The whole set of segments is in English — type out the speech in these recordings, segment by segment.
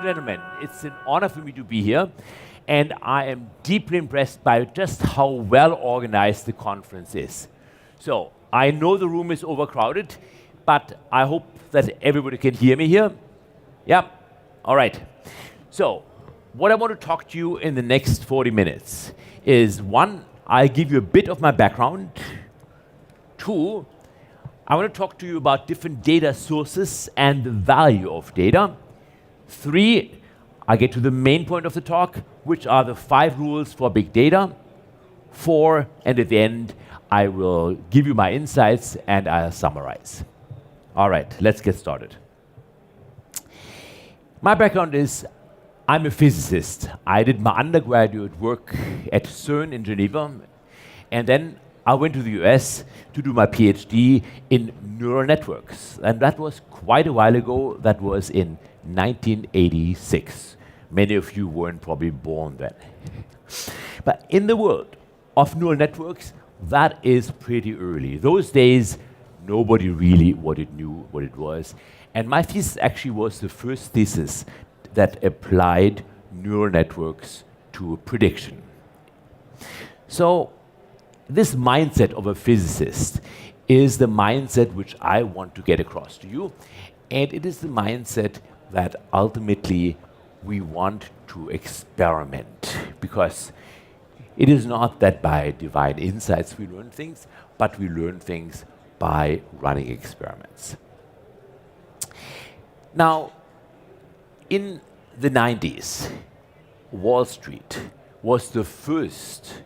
gentlemen, it's an honor for me to be here, and I am deeply impressed by just how well organized the conference is. So, I know the room is overcrowded, but I hope that everybody can hear me here. Yeah? All right. So, what I want to talk to you in the next 40 minutes is, one, I'll give you a bit of my background. Two, I want to talk to you about different data sources and the value of data. Three, I get to the main point of the talk, which are the 5 rules for big data. 4, and at the end, I will give you my insights and I'll summarize. All right, let's get started. My background is, I'm a physicist. I did my undergraduate work at CERN in Geneva, and then I went to the US to do my PhD in neural networks. And that was quite a while ago. That was in 1986. Many of you weren't probably born then. But in the world of neural networks, that is pretty early. Those days, nobody really knew what it was. And my thesis actually was the first thesis that applied neural networks to prediction. So, this mindset of a physicist is the mindset which I want to get across to you, and it is the mindset that ultimately we want to experiment, because it is not that by divine insights we learn things, but we learn things by running experiments. Now, in the 90s, Wall Street was the first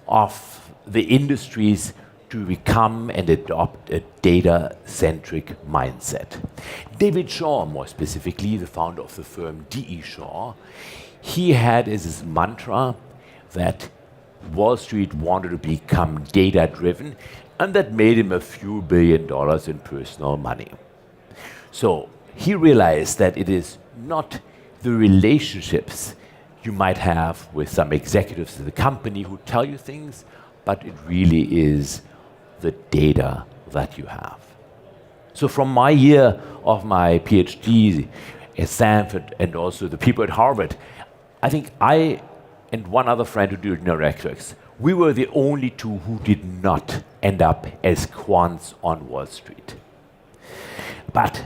of the industries to become and adopt a data-centric mindset. David Shaw, more specifically, the founder of the firm D.E. Shaw, he had as his mantra that Wall Street wanted to become data-driven, and that made him a few $1 billion in personal money. So he realized that it is not the relationships you might have with some executives of the company who tell you things, but it really is the data that you have. So from my year of my PhD at Stanford and also the people at Harvard, I think I and one other friend who did neural networks, we were the only two who did not end up as quants on Wall Street. But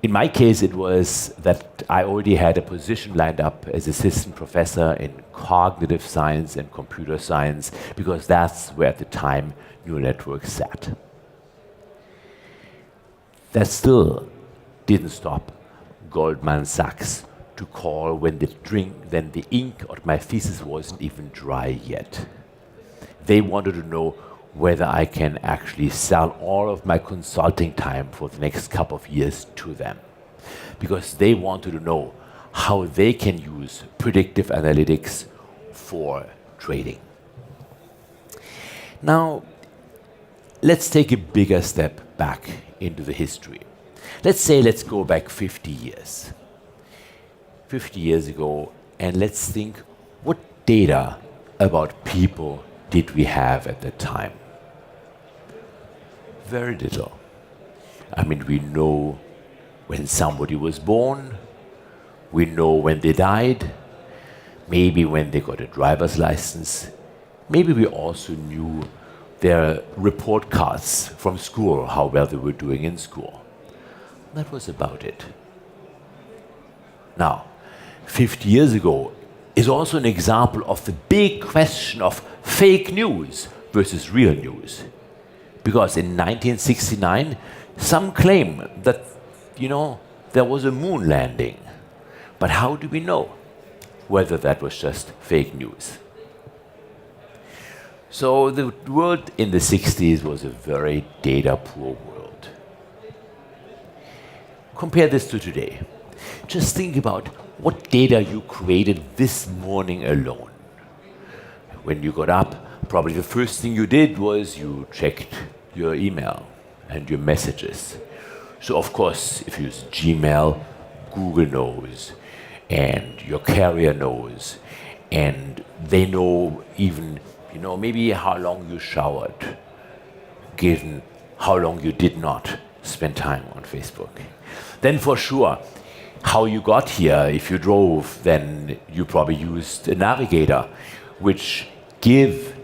in my case, it was that I already had a position lined up as assistant professor in cognitive science and computer science, because that's where at the time neural networks sat. That still didn't stop Goldman Sachs to call when the ink of my thesis wasn't even dry yet. They wanted to know whether I can actually sell all of my consulting time for the next couple of years to them, because they wanted to know how they can use predictive analytics for trading. Now, let's take a bigger step back into the history. Let's go back 50 years. 50 years ago, and let's think, what data about people did we have at the time? Very little. I mean, we know when somebody was born, we know when they died, maybe when they got a driver's license, maybe we also knew their report cards from school, how well they were doing in school. That was about it. Now, 50 years ago is also an example of the big question of fake news versus real news. Because in 1969, some claim that, there was a moon landing. But how do we know whether that was just fake news? So the world in the 60s was a very data-poor world. Compare this to today. Just think about what data you created this morning alone. When you got up, probably the first thing you did was you checked your email and your messages. So of course, if you use Gmail, Google knows, and your carrier knows, and they know even, maybe how long you showered, given how long you did not spend time on Facebook. Then for sure, how you got here. If you drove, then you probably used a navigator, which give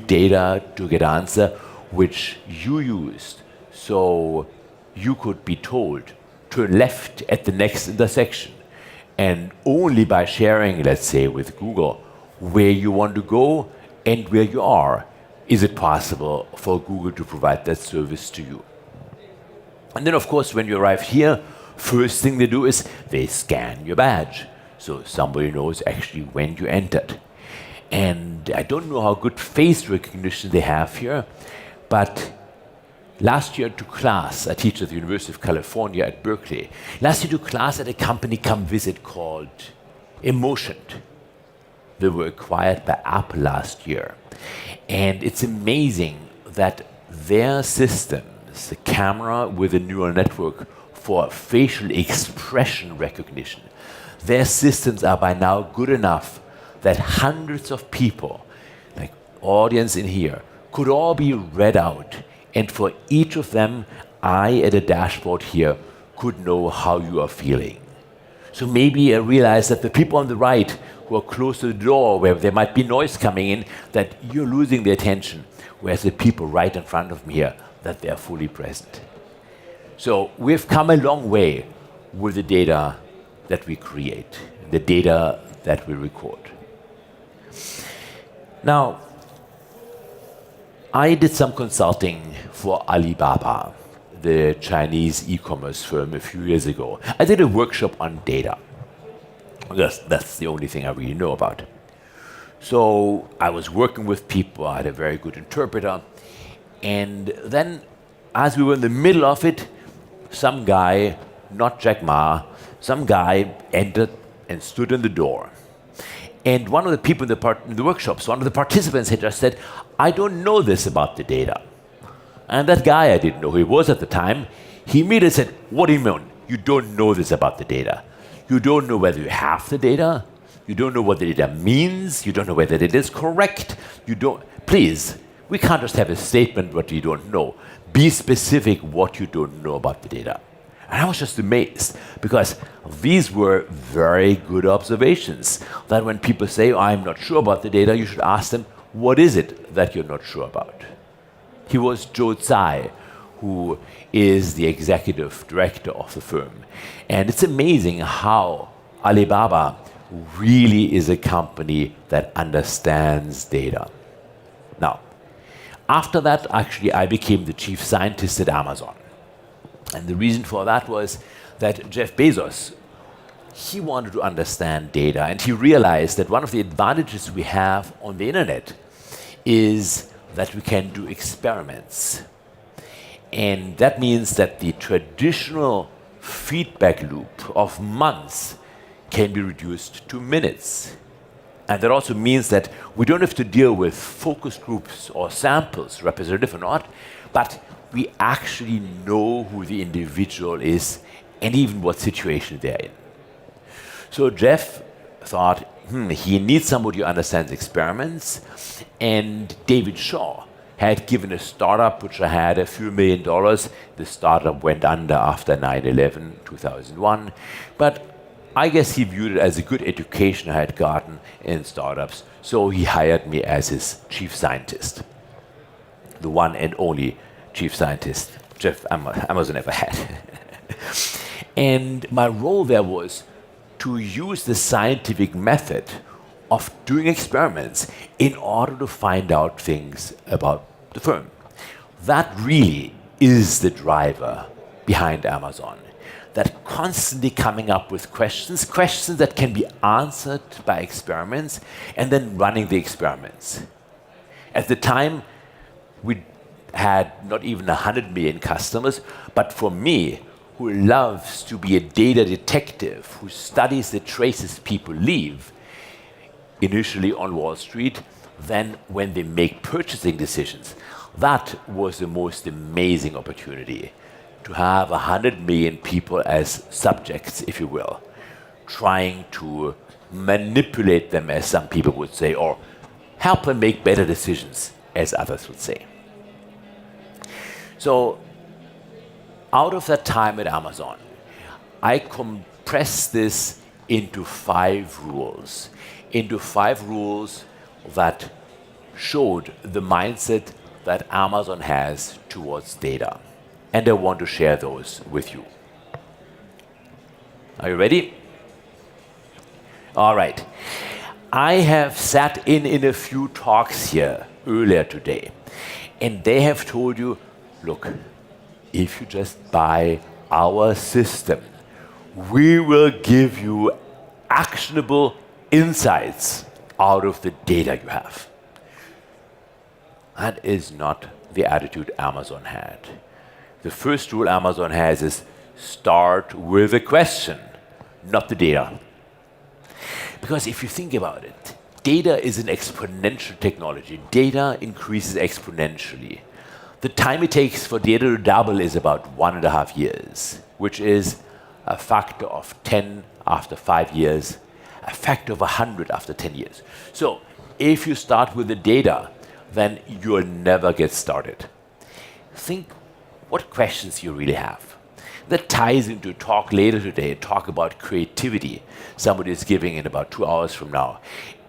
data to get answer, which you used. So you could be told, turn left at the next intersection. And only by sharing, let's say, with Google, where you want to go and where you are, is it possible for Google to provide that service to you. And then, of course, when you arrive here, first thing they do is they scan your badge. So somebody knows actually when you entered. And I don't know how good face recognition they have here, but last year I took class, I teach at the University of California at Berkeley. Last year I took class at a company come visit called Emotioned. They were acquired by Apple last year. And it's amazing that their systems, the camera with a neural network for facial expression recognition, their systems are by now good enough that hundreds of people, like audience in here, could all be read out. And for each of them, I at a dashboard here could know how you are feeling. So maybe I realize that the people on the right who are close to the door where there might be noise coming in, that you're losing the attention, whereas the people right in front of me here, that they're fully present. So we've come a long way with the data that we create, the data that we record. Now, I did some consulting for Alibaba, the Chinese e-commerce firm, a few years ago. I did a workshop on data. That's the only thing I really know about. So I was working with people, I had a very good interpreter, and then as we were in the middle of it, some guy, not Jack Ma, some guy entered and stood in the door. And one of the people in the workshops, one of the participants had just said, I don't know this about the data. And that guy, I didn't know who he was at the time, he immediately said, what do you mean? You don't know this about the data. You don't know whether you have the data. You don't know what the data means. You don't know whether it is correct. Please, we can't just have a statement what you don't know. Be specific what you don't know about the data. And I was just amazed, because these were very good observations, that when people say, I'm not sure about the data, you should ask them, what is it that you're not sure about? He was Joe Tsai, who is the executive director of the firm. And it's amazing how Alibaba really is a company that understands data. Now, after that, actually, I became the chief scientist at Amazon. And the reason for that was that Jeff Bezos, he wanted to understand data, and he realized that one of the advantages we have on the internet is that we can do experiments. And that means that the traditional feedback loop of months can be reduced to minutes. And that also means that we don't have to deal with focus groups or samples, representative or not, but we actually know who the individual is and even what situation they're in. So Jeff thought, he needs somebody who understands experiments, and David Shaw had given a startup which I had a few $1 million. The startup went under after 9/11, 2001, but I guess he viewed it as a good education I had gotten in startups, so he hired me as his chief scientist, the one and only chief scientist Jeff Amazon ever had. And my role there was to use the scientific method of doing experiments in order to find out things about the firm. That really is the driver behind Amazon. That constantly coming up with questions that can be answered by experiments, and then running the experiments. At the time, we had not even 100 million customers, but for me, who loves to be a data detective, who studies the traces people leave, initially on Wall Street, then when they make purchasing decisions, that was the most amazing opportunity, to have 100 million people as subjects, if you will, trying to manipulate them, as some people would say, or help them make better decisions, as others would say. So out of that time at Amazon, I compress this into 5 rules. Into 5 rules that showed the mindset that Amazon has towards data. And I want to share those with you. Are you ready? All right. I have sat in a few talks here earlier today, and they have told you, look, if you just buy our system, we will give you actionable insights out of the data you have. That is not the attitude Amazon had. The first rule Amazon has is start with a question, not the data. Because if you think about it, data is an exponential technology. Data increases exponentially. The time it takes for data to double is about 1.5 years, which is a factor of 10 after 5 years, a factor of 100 after 10 years. So if you start with the data, then you'll never get started. Think what questions you really have. That ties into a talk later today, a talk about creativity. Somebody is giving in about 2 hours from now.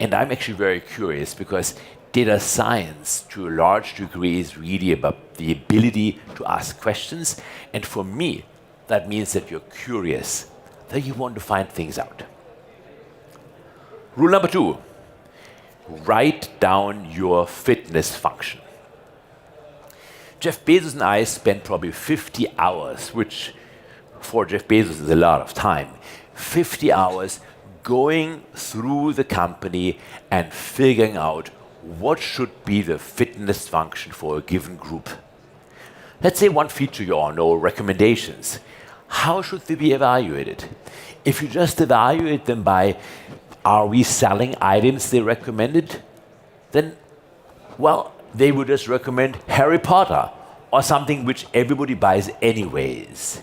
And I'm actually very curious because data science, to a large degree, is really about the ability to ask questions. And for me, that means that you're curious, that you want to find things out. Rule number 2, write down your fitness function. Jeff Bezos and I spent probably 50 hours, which for Jeff Bezos is a lot of time, 50 hours going through the company and figuring out what should be the fitness function for a given group. Let's say one feature you all know, recommendations. How should they be evaluated? If you just evaluate them by, are we selling items they recommended? Then, well, they would just recommend Harry Potter or something which everybody buys anyways.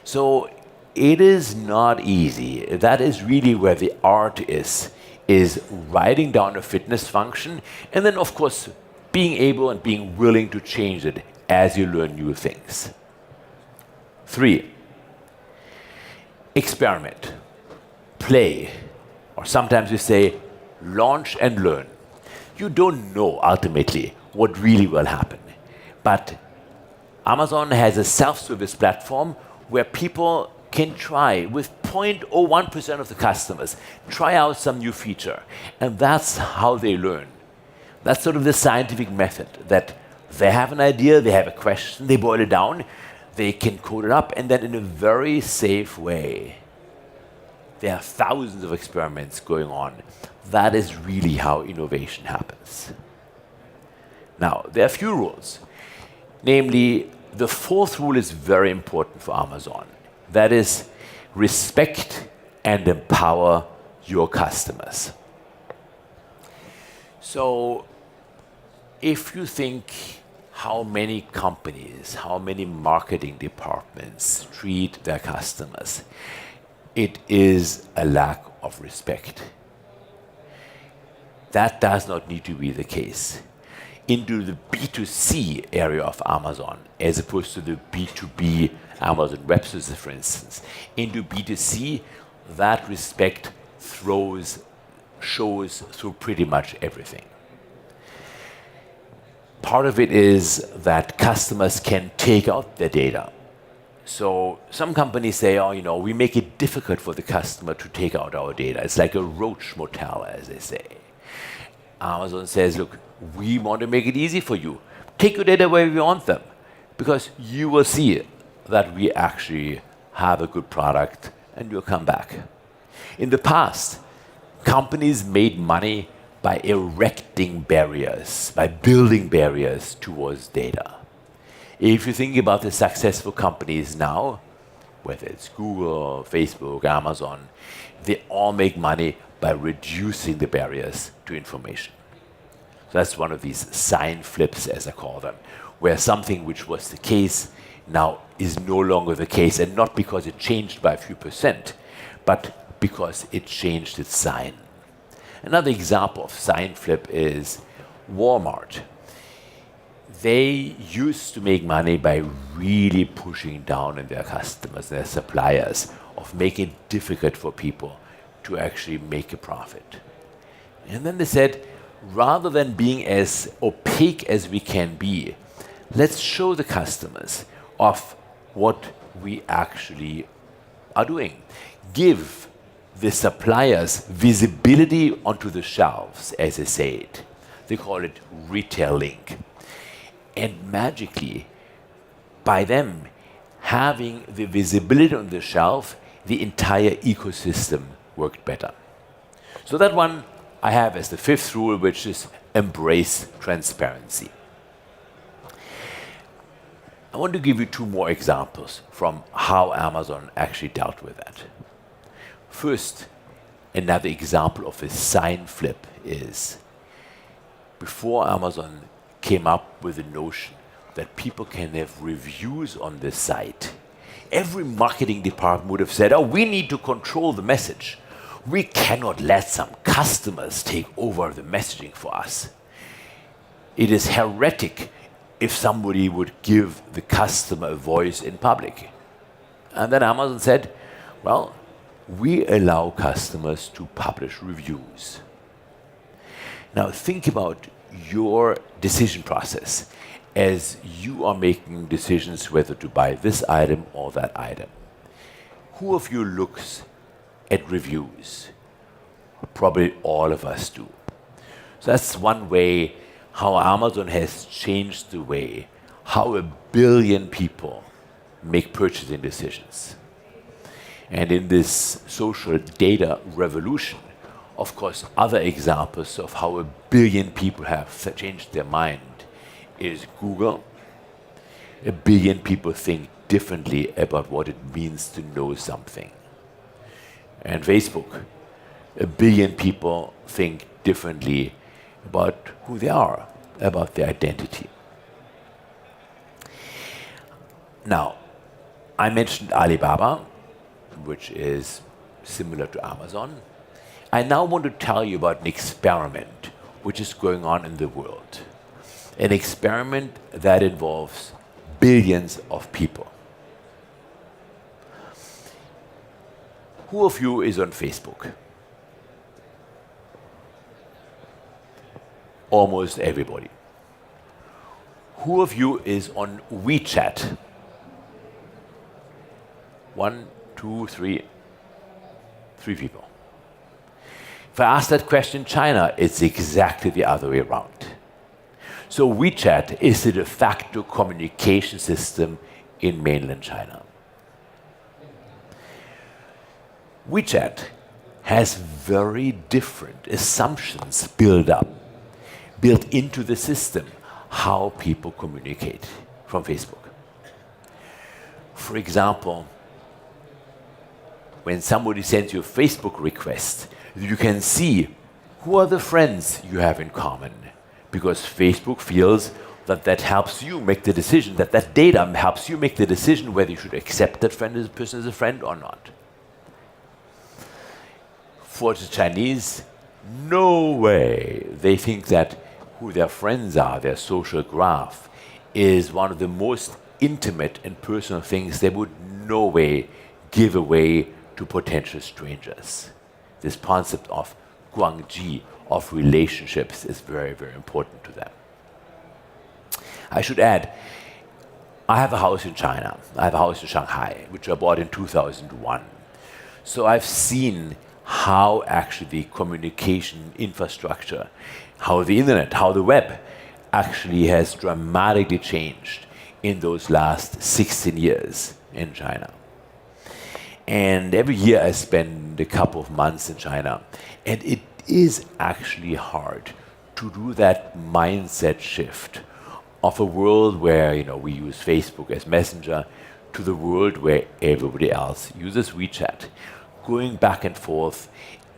So it is not easy. That is really where the art is writing down a fitness function and then, of course, being able and being willing to change it as you learn new things. 3, experiment, play, or sometimes we say launch and learn. You don't know ultimately what really will happen, but Amazon has a self-service platform where people can try with 0.01% of the customers, try out some new feature. And that's how they learn. That's sort of the scientific method, that they have an idea, they have a question, they boil it down, they can code it up, and then in a very safe way. There are thousands of experiments going on. That is really how innovation happens. Now, there are a few rules. Namely, the 4th rule is very important for Amazon. That is, respect and empower your customers. So, if you think how many companies, how many marketing departments treat their customers, it is a lack of respect. That does not need to be the case. Into the B2C area of Amazon, as opposed to the B2B Amazon Web Services, for instance. Into B2C, that respect shows through pretty much everything. Part of it is that customers can take out their data. So some companies say, oh, we make it difficult for the customer to take out our data. It's like a roach motel, as they say. Amazon says, look, we want to make it easy for you. Take your data where we want them, because you will see that we actually have a good product and you'll come back. In the past, companies made money by erecting barriers, by building barriers towards data. If you think about the successful companies now, whether it's Google, Facebook, Amazon, they all make money by reducing the barriers to information. So that's one of these sign flips, as I call them, where something which was the case now is no longer the case, and not because it changed by a few percent, but because it changed its sign. Another example of sign flip is Walmart. they used to make money by really pushing down on their customers, their suppliers, of making it difficult for people to actually make a profit. And then they said, rather than being as opaque as we can be, let's show the customers of what we actually are doing. Give the suppliers visibility onto the shelves, as they say it. They call it retailing. And magically, by them having the visibility on the shelf, the entire ecosystem worked better. So that one I have as the fifth rule, which is embrace transparency. I want to give you two more examples from how Amazon actually dealt with that. First, another example of a sign flip is before Amazon came up with the notion that people can have reviews on the site, every marketing department would have said, oh, we need to control the message. We cannot let some customers take over the messaging for us. It is heretic if somebody would give the customer a voice in public. And then Amazon said, well, we allow customers to publish reviews. Now think about your decision process as you are making decisions whether to buy this item or that item. Who of you looks at reviews? Probably all of us do. So that's one way how Amazon has changed the way how 1 billion people make purchasing decisions. And in this social data revolution, of course, other examples of how 1 billion people have changed their mind is Google. 1 billion people think differently about what it means to know something. And Facebook, 1 billion people think differently about who they are, about their identity. Now, I mentioned Alibaba, which is similar to Amazon. I now want to tell you about an experiment which is going on in the world. An experiment that involves billions of people. Who of you is on Facebook? Almost everybody. Who of you is on WeChat? 1, 2, 3. 3 people. If I ask that question in China, it's exactly the other way around. So WeChat is the de facto communication system in mainland China. WeChat has very different assumptions built into the system, how people communicate from Facebook. For example, when somebody sends you a Facebook request, you can see who are the friends you have in common, because Facebook feels that that helps you make the decision, that data helps you make the decision whether you should accept that person as a friend or not. For the Chinese, no way. They think that who their friends are, their social graph, is one of the most intimate and personal things they would no way give away to potential strangers. This concept of guangji, of relationships, is very, very important to them. I should add, I have a house in China. I have a house in Shanghai, which I bought in 2001. So I've seen how actually the communication infrastructure, how the internet, how the web actually has dramatically changed in those last 16 years in China. And every year I spend a couple of months in China, and it is actually hard to do that mindset shift of a world where we use Facebook as messenger to the world where everybody else uses WeChat. Going back and forth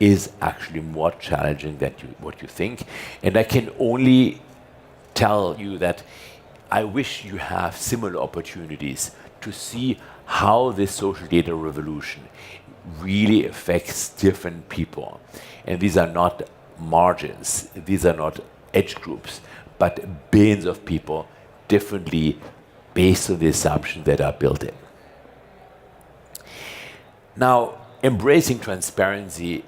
is actually more challenging than what you think. And I can only tell you that I wish you have similar opportunities to see how this social data revolution really affects different people. And these are not margins, these are not edge groups, but billions of people differently based on the assumptions that are built in. Now, embracing transparency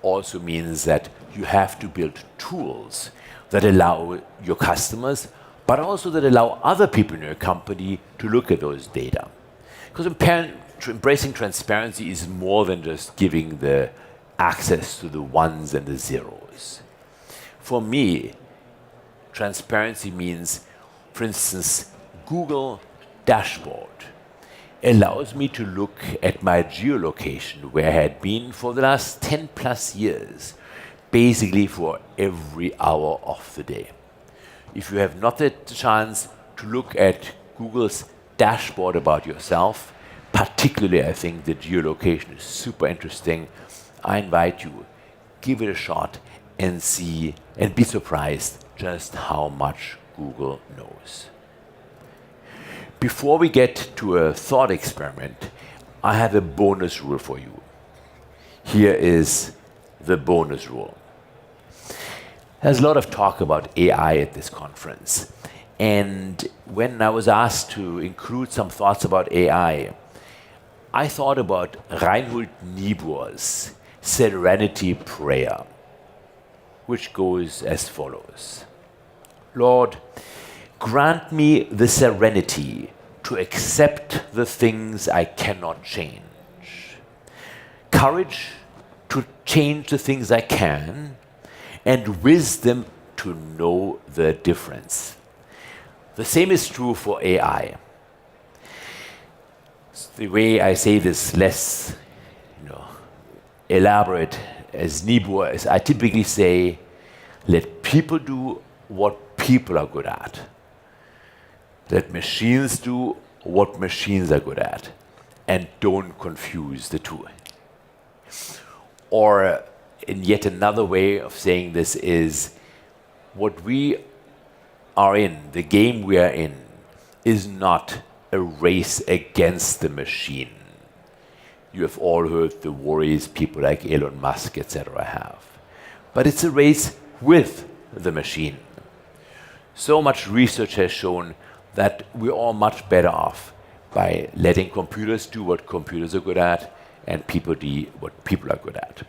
also means that you have to build tools that allow your customers, but also that allow other people in your company to look at those data. Because embracing transparency is more than just giving the access to the ones and the zeros. For me, transparency means, for instance, Google Dashboard allows me to look at my geolocation where I had been for the last 10 plus years, basically for every hour of the day. If you have not had the chance to look at Google's dashboard about yourself, particularly I think the geolocation is super interesting, I invite you, give it a shot and see and be surprised just how much Google knows. Before we get to a thought experiment, I have a bonus rule for you. Here is the bonus rule. There's a lot of talk about AI at this conference. And when I was asked to include some thoughts about AI, I thought about Reinhold Niebuhr's Serenity Prayer, which goes as follows. Lord, grant me the serenity to accept the things I cannot change, courage to change the things I can, and wisdom to know the difference. The same is true for AI. The way I say this less elaborate as Niebuhr is, I typically say, let people do what people are good at. Let machines do what machines are good at. And don't confuse the two. Or in yet another way of saying this is, what we are in, the game we are in, is not a race against the machine. You have all heard the worries people like Elon Musk, etc. have. But it's a race with the machine. So much research has shown that we're all much better off by letting computers do what computers are good at and people do what people are good at.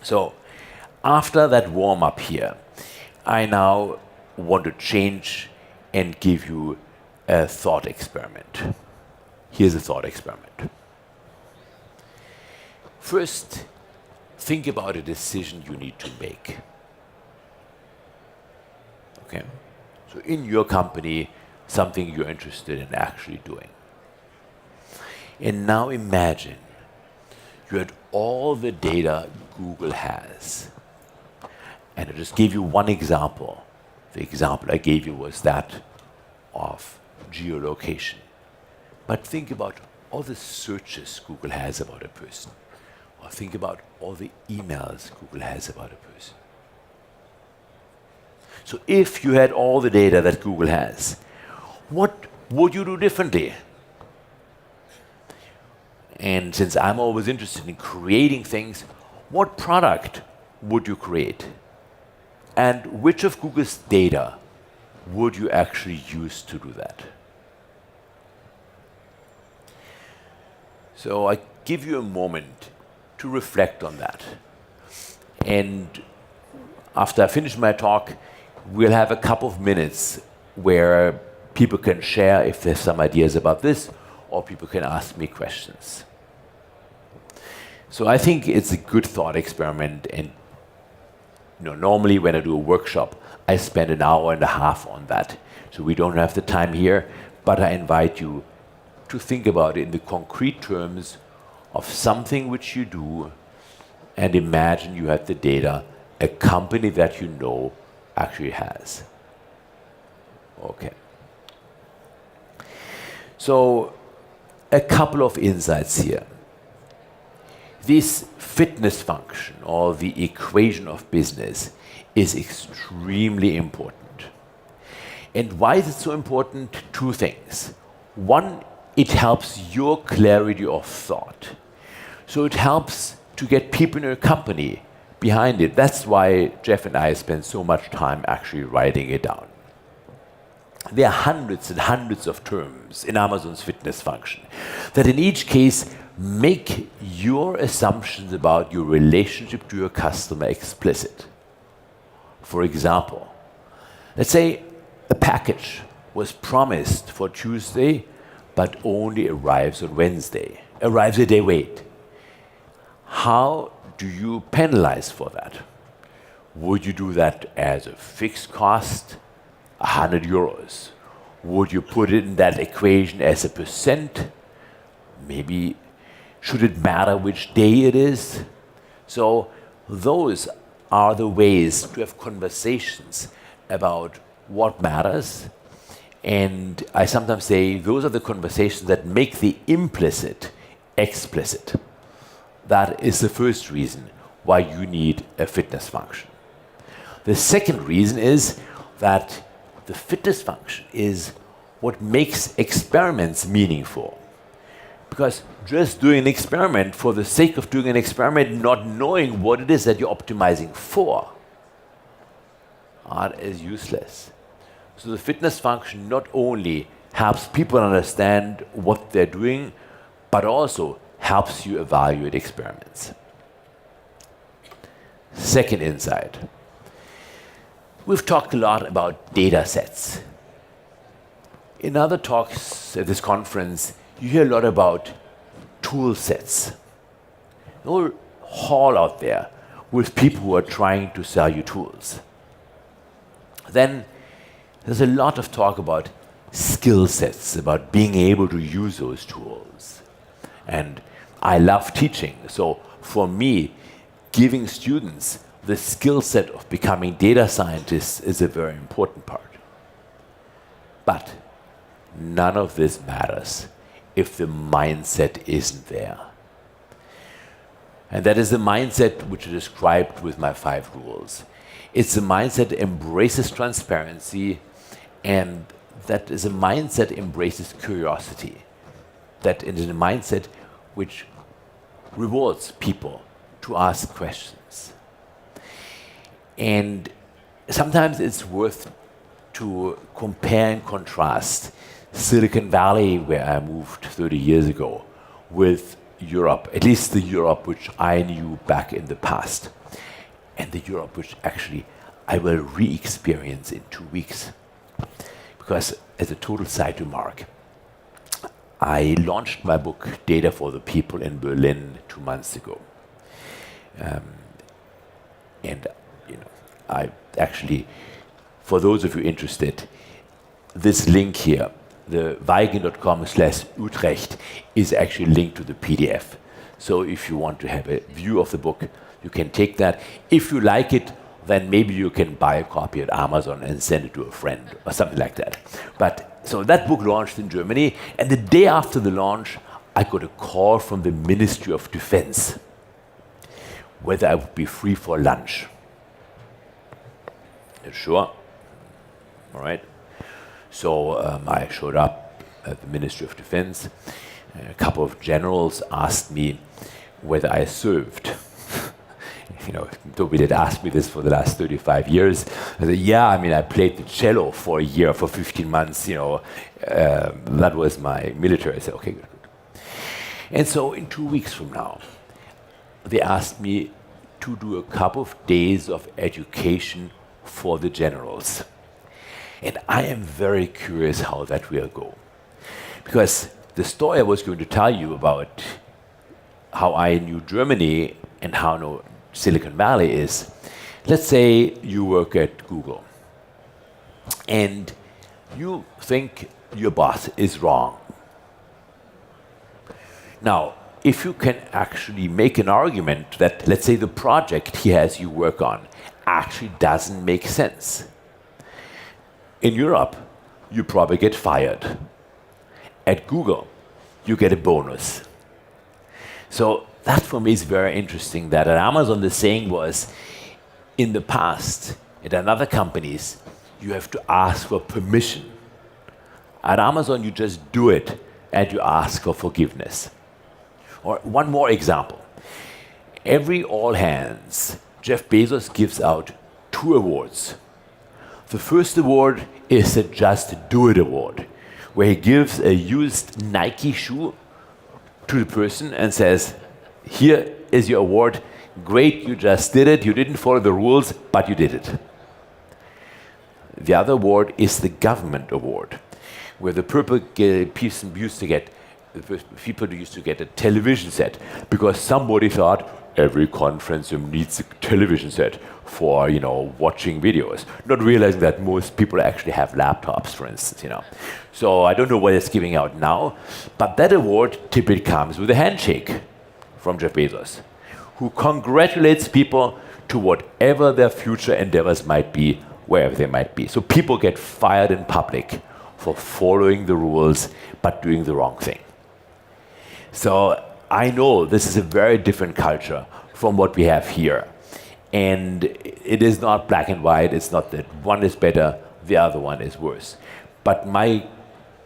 So after that warm-up here, I now want to change and give you a thought experiment. Here's a thought experiment. First, think about a decision you need to make. Okay? So in your company, something you're interested in actually doing. And now imagine you had all the data Google has. And I just gave you one example. The example I gave you was that of geolocation. But think about all the searches Google has about a person. Or think about all the emails Google has about a person. So if you had all the data that Google has, what would you do differently? And since I'm always interested in creating things, what product would you create? And which of Google's data would you actually use to do that? So I give you a moment to reflect on that. And after I finish my talk, we'll have a couple of minutes where people can share if there's some ideas about this, or people can ask me questions. So I think it's a good thought experiment, and normally when I do a workshop, I spend an hour and a half on that. So we don't have the time here, but I invite you to think about it in the concrete terms of something which you do, and imagine you have the data a company that you know actually has. Okay. So a couple of insights here. This fitness function, or the equation of business, is extremely important. And why is it so important? Two things. One, it helps your clarity of thought. So it helps to get people in your company behind it. That's why Jeff and I spend so much time actually writing it down. There are hundreds and hundreds of terms in Amazon's fitness function that in each case make your assumptions about your relationship to your customer explicit. For example, let's say a package was promised for Tuesday but only arrives on Wednesday, arrives a day late. How do you penalize for that? Would you do that as a fixed cost, 100 euros? Would you put it in that equation as a percent? Maybe, should it matter which day it is? So those are the ways to have conversations about what matters. And I sometimes say those are the conversations that make the implicit explicit. That is the first reason why you need a fitness function. The second reason is that the fitness function is what makes experiments meaningful. Because just doing an experiment for the sake of doing an experiment, not knowing what it is that you're optimizing for, that is useless. So the fitness function not only helps people understand what they're doing, but also helps you evaluate experiments. Second insight. We've talked a lot about data sets. In other talks at this conference, you hear a lot about tool sets. The whole hall out there with people who are trying to sell you tools. Then there's a lot of talk about skill sets, about being able to use those tools. And I love teaching, so for me, giving students the skill set of becoming data scientists is a very important part. But none of this matters if the mindset isn't there. And that is the mindset which is described with my 5 rules. It's a mindset that embraces transparency, and that is a mindset that embraces curiosity. That is a mindset which rewards people to ask questions. And sometimes it's worth to compare and contrast Silicon Valley, where I moved 30 years ago, with Europe, at least the Europe which I knew back in the past, and the Europe which actually I will re-experience in 2 weeks. Because as a total side remark, I launched my book, Data for the People, in Berlin 2 months ago. And I actually, for those of you interested, this link here, the weigend.com/Utrecht, is actually linked to the PDF. So if you want to have a view of the book, you can take that. If you like it, then maybe you can buy a copy at Amazon and send it to a friend or something like that. But so that book launched in Germany, and the day after the launch, I got a call from the Ministry of Defense whether I would be free for lunch. Sure. All right. So I showed up at the Ministry of Defense. A couple of generals asked me whether I served. Nobody had asked me this for the last 35 years. I said, yeah, I played the cello for a year, for 15 months, that was my military. I said, okay, good. And so in 2 weeks from now, they asked me to do a couple of days of education for the generals. And I am very curious how that will go. Because the story I was going to tell you about how I knew Germany and how I know Silicon Valley is, let's say you work at Google and you think your boss is wrong. Now, if you can actually make an argument that, let's say, the project he has you work on actually doesn't make sense, in Europe, you probably get fired. At Google, you get a bonus. So that for me is very interesting, that at Amazon the saying was, in the past, at other companies, you have to ask for permission. At Amazon, you just do it and you ask for forgiveness. Or one more example. Every all hands, Jeff Bezos gives out 2 awards. The first award is the Just Do It award, where he gives a used Nike shoe to the person and says, here is your award. Great, you just did it. You didn't follow the rules, but you did it. The other award is the Government award, where the people used to get a television set because somebody thought every conference room needs a television set for, watching videos, not realizing that most people actually have laptops, for instance, So I don't know what it's giving out now, but that award typically comes with a handshake from Jeff Bezos, who congratulates people to whatever their future endeavors might be, wherever they might be. So people get fired in public for following the rules but doing the wrong thing. So I know this is a very different culture from what we have here. And it is not black and white. It's not that one is better, the other one is worse. But my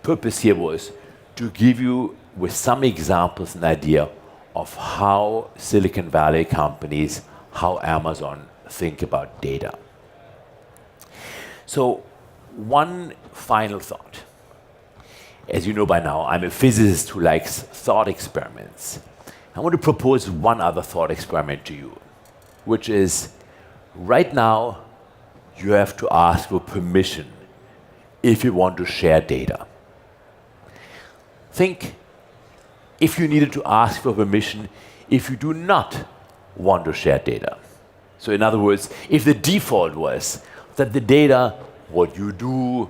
purpose here was to give you, with some examples, an idea of how Silicon Valley companies, how Amazon think about data. So one final thought. As you know by now, I'm a physicist who likes thought experiments. I want to propose one other thought experiment to you, which is, right now, you have to ask for permission if you want to share data. Think if you needed to ask for permission if you do not want to share data. So in other words, if the default was that the data, what you do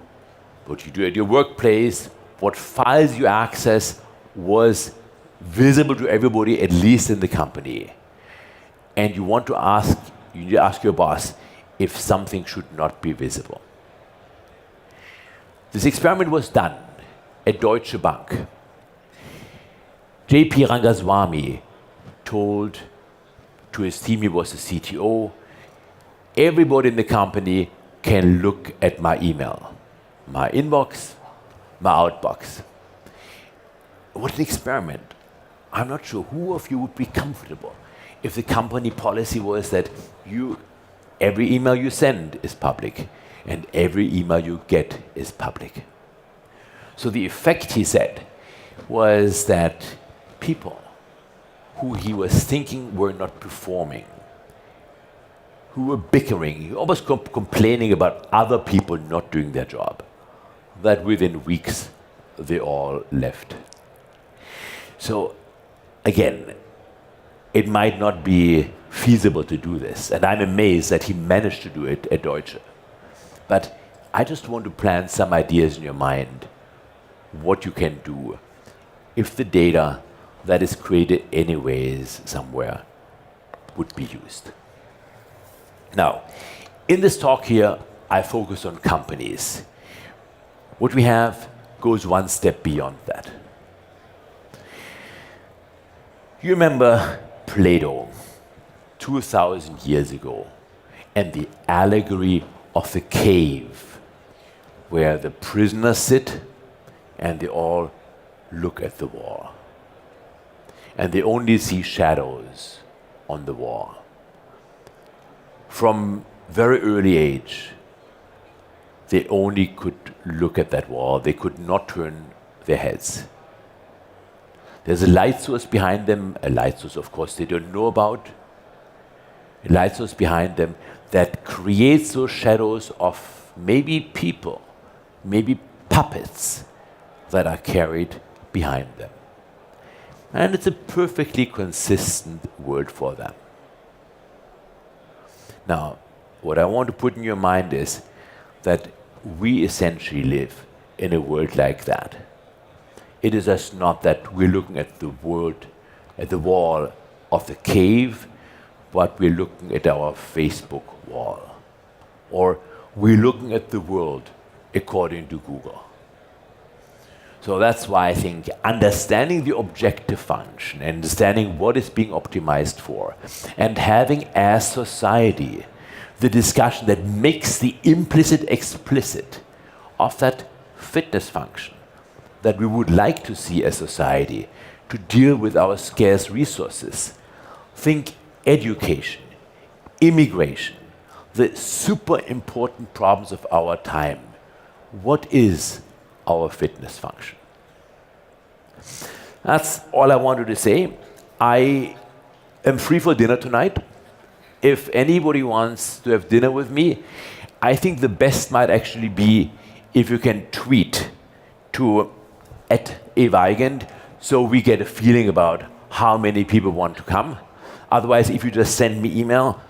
at your workplace, what files you access, was visible to everybody, at least in the company. And you want to ask your boss if something should not be visible. This experiment was done at Deutsche Bank. J.P. Rangaswamy told to his team, he was the CTO, everybody in the company can look at my email, my inbox, my outbox. What an experiment. I'm not sure who of you would be comfortable if the company policy was that every email you send is public and every email you get is public. So the effect, he said, was that people who he was thinking were not performing, who were bickering, almost complaining about other people not doing their job, that within weeks they all left. So again, it might not be feasible to do this, and I'm amazed that he managed to do it at Deutsche. But I just want to plant some ideas in your mind what you can do if the data that is created anyways somewhere would be used. Now, in this talk here, I focus on companies. What we have goes one step beyond that. You remember Plato, 2,000 years ago, and the allegory of the cave, where the prisoners sit and they all look at the wall. And they only see shadows on the wall. From very early age, they only could look at that wall. They could not turn their heads. There's a light source behind them, a light source, of course, they don't know about. A light source behind them that creates those shadows of maybe people, maybe puppets that are carried behind them. And it's a perfectly consistent world for them. Now, what I want to put in your mind is that we essentially live in a world like that. It is just not that we're looking at the world, at the wall of the cave, but we're looking at our Facebook wall. Or we're looking at the world according to Google. So that's why I think understanding the objective function, understanding what is being optimized for, and having as society the discussion that makes the implicit explicit of that fitness function that we would like to see as society to deal with our scarce resources. Think education, immigration, the super important problems of our time. What is our fitness function? That's all I wanted to say. I am free for dinner tonight. If anybody wants to have dinner with me, I think the best might actually be if you can tweet to @Weigend so we get a feeling about how many people want to come. Otherwise, if you just send me email,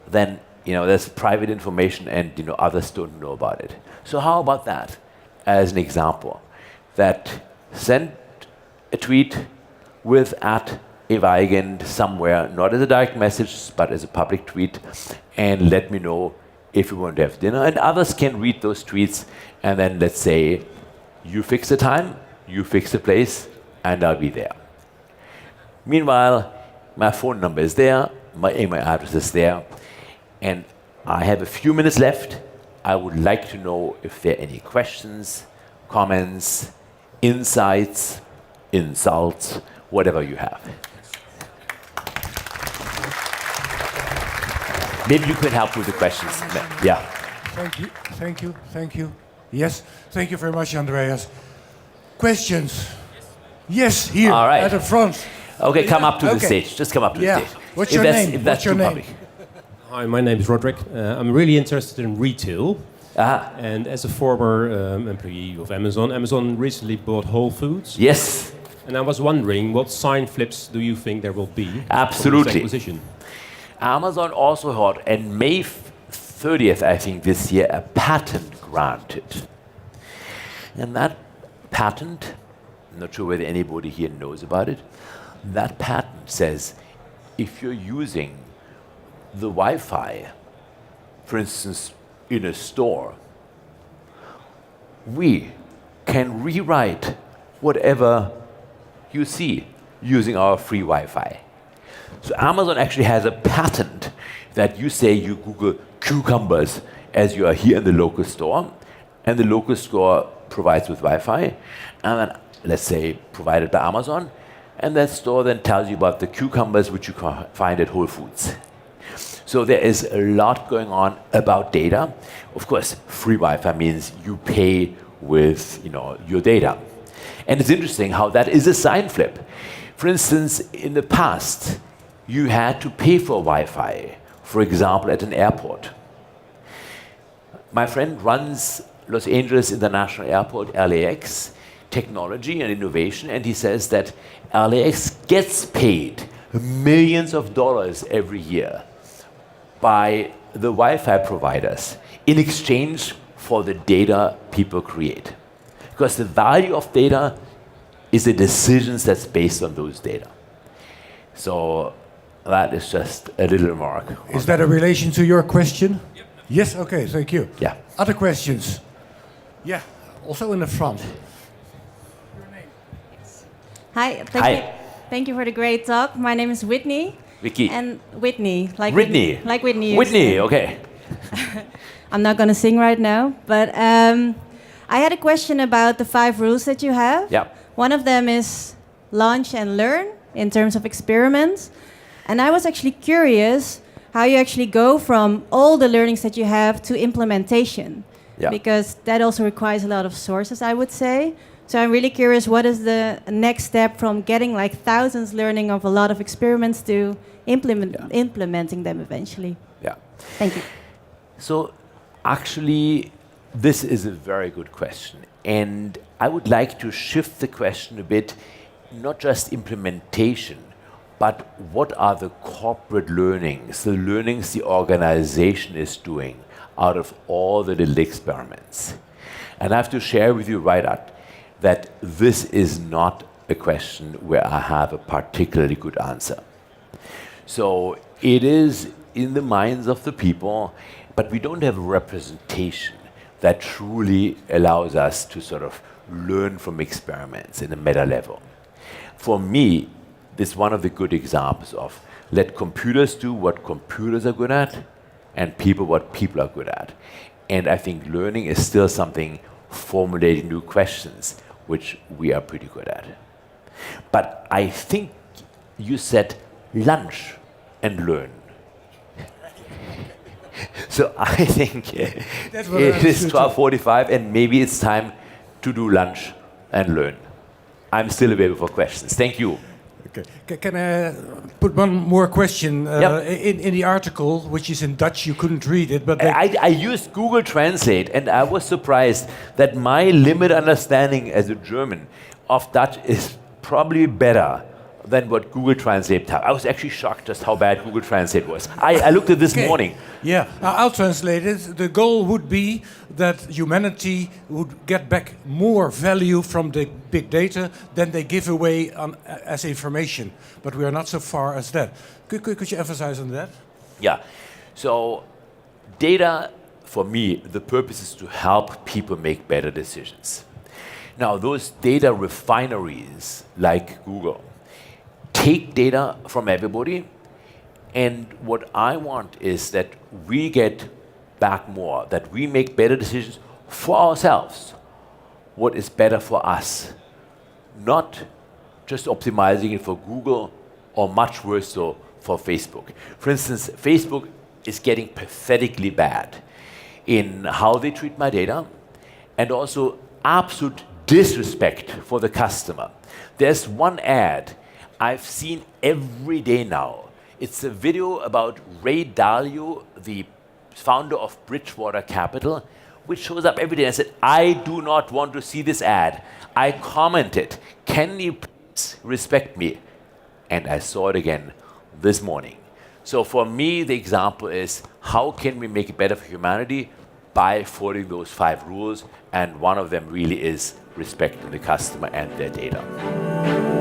then there's private information and others don't know about it. So how about that as an example? That send a tweet with @Weigend somewhere, not as a direct message, but as a public tweet, and let me know if you want to have dinner. And others can read those tweets, and then let's say, you fix the time, you fix the place, and I'll be there. Meanwhile, my phone number is there, my email address is there, and I have a few minutes left. I would like to know if there are any questions, comments, insights, insults, whatever you have. Maybe you can help with the questions. Yeah. Thank you. Yes, thank you very much, Andreas. Questions? Yes, here, All right. at the front. Okay, come up to the stage. Just come up to the stage. What's your name? If that's too public. Hi, my name is Roderick. I'm really interested in retail. And as a former employee of Amazon, Amazon recently bought Whole Foods. Yes. And I was wondering, what sign flips do you think there will be? Absolutely. For this acquisition? Amazon also had, on May 30th, I think, this year, a patent granted. And that patent, I'm not sure whether anybody here knows about it, that patent says if you're using the Wi-Fi, for instance, in a store, we can rewrite whatever you see using our free Wi-Fi. So Amazon actually has a patent that you say you Google cucumbers as you are here in the local store, and the local store provides with Wi-Fi, and then let's say provided by Amazon, and that store then tells you about the cucumbers which you can find at Whole Foods. So there is a lot going on about data. Of course, free Wi-Fi means you pay with your data. And it's interesting how that is a sign flip. For instance, in the past, you had to pay for Wi-Fi, for example, at an airport. My friend runs Los Angeles International Airport, LAX, technology and innovation, and he says that LAX gets paid millions of dollars every year by the Wi-Fi providers in exchange for the data people create. Because the value of data is the decisions that's based on those data. So that is just a little remark. Is that a relation to your question? Yep. Yes, okay, thank you. Yeah. Other questions? Yeah, also in the front. Hi, Hi. Thank you for the great talk. My name is Whitney. Vicky. And Whitney, like Whitney. Like Whitney. Whitney, okay. I'm not going to sing right now, but I had a question about the 5 rules that you have. Yeah. One of them is launch and learn in terms of experiments. And I was actually curious how you actually go from all the learnings that you have to implementation. Yeah. Because that also requires a lot of sources, I would say. So I'm really curious, what is the next step from getting like thousands learning of a lot of experiments to implementing them eventually? Yeah. Thank you. So actually, this is a very good question. And I would like to shift the question a bit, not just implementation, but what are the corporate learnings, the learnings the organization is doing out of all the little experiments. And I have to share with you right out that this is not a question where I have a particularly good answer. So it is in the minds of the people, but we don't have a representation that truly allows us to sort of learn from experiments in a meta level. For me, this is one of the good examples of let computers do what computers are good at and people what people are good at. And I think learning is still something formulating new questions, which we are pretty good at. But I think you said lunch and learn. So I think That's what I it is understood. 12:45, and maybe it's time to do lunch and learn. I'm still available for questions. Thank you. Okay. Can I put one more question? Yep. In the article, which is in Dutch, you couldn't read it, but I used Google Translate, and I was surprised that my limited understanding as a German of Dutch is probably better than what Google Translate had. I was actually shocked just how bad Google Translate was. I looked at this Okay. morning. Yeah, I'll translate it. The goal would be that humanity would get back more value from the big data than they give away as information. But we are not so far as that. Could you emphasize on that? Yeah. So data, for me, the purpose is to help people make better decisions. Now, those data refineries like Google take data from everybody, and what I want is that we get back more, that we make better decisions for ourselves, what is better for us, not just optimizing it for Google or much worse so for Facebook. For instance, Facebook is getting pathetically bad in how they treat my data and also absolute disrespect for the customer. There's one ad I've seen every day now. It's a video about Ray Dalio, the founder of Bridgewater Capital, which shows up every day. I said, I do not want to see this ad. I commented, can you please respect me? And I saw it again this morning. So for me, the example is, how can we make it better for humanity? By following those 5 rules, and one of them really is respecting the customer and their data.